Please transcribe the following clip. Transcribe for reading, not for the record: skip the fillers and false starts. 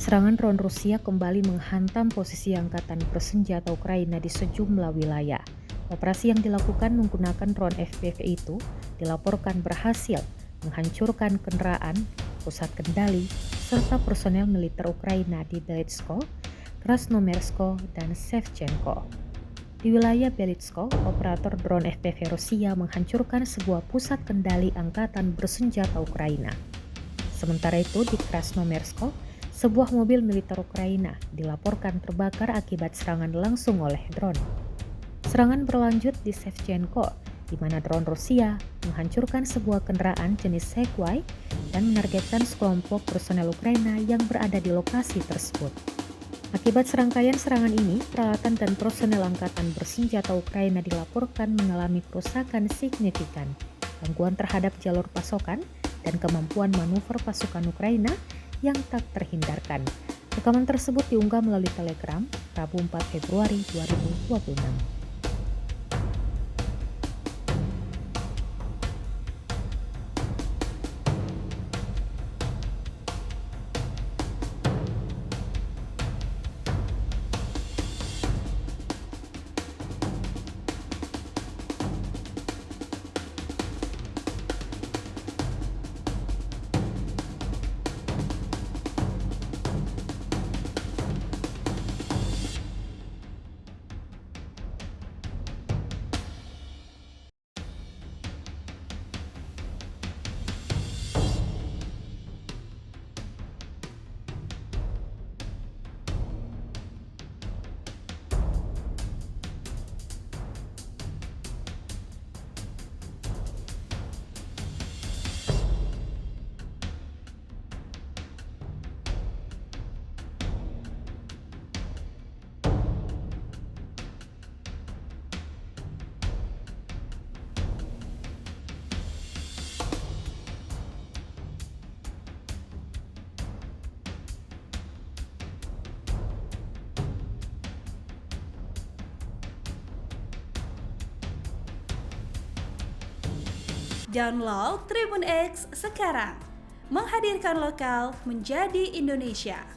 Serangan drone Rusia kembali menghantam posisi angkatan bersenjata Ukraina di sejumlah wilayah. Operasi yang dilakukan menggunakan drone FPV itu dilaporkan berhasil menghancurkan kendaraan, pusat kendali, serta personel militer Ukraina di Belitsko, Krasnomersko, dan Shevchenko. Di wilayah Belitsko, operator drone FPV Rusia menghancurkan sebuah pusat kendali angkatan bersenjata Ukraina. Sementara itu di Krasnomersko, sebuah mobil militer Ukraina dilaporkan terbakar akibat serangan langsung oleh drone. Serangan berlanjut di Shevchenko, di mana drone Rusia menghancurkan sebuah kendaraan jenis Segway dan menargetkan sekelompok personel Ukraina yang berada di lokasi tersebut. Akibat serangkaian serangan ini, peralatan dan personel angkatan bersenjata Ukraina dilaporkan mengalami kerusakan signifikan, gangguan terhadap jalur pasokan, dan kemampuan manuver pasukan Ukraina yang tak terhindarkan. Rekaman tersebut diunggah melalui Telegram Rabu 4 Februari 2026. Download Tribun X sekarang, menghadirkan lokal menjadi Indonesia.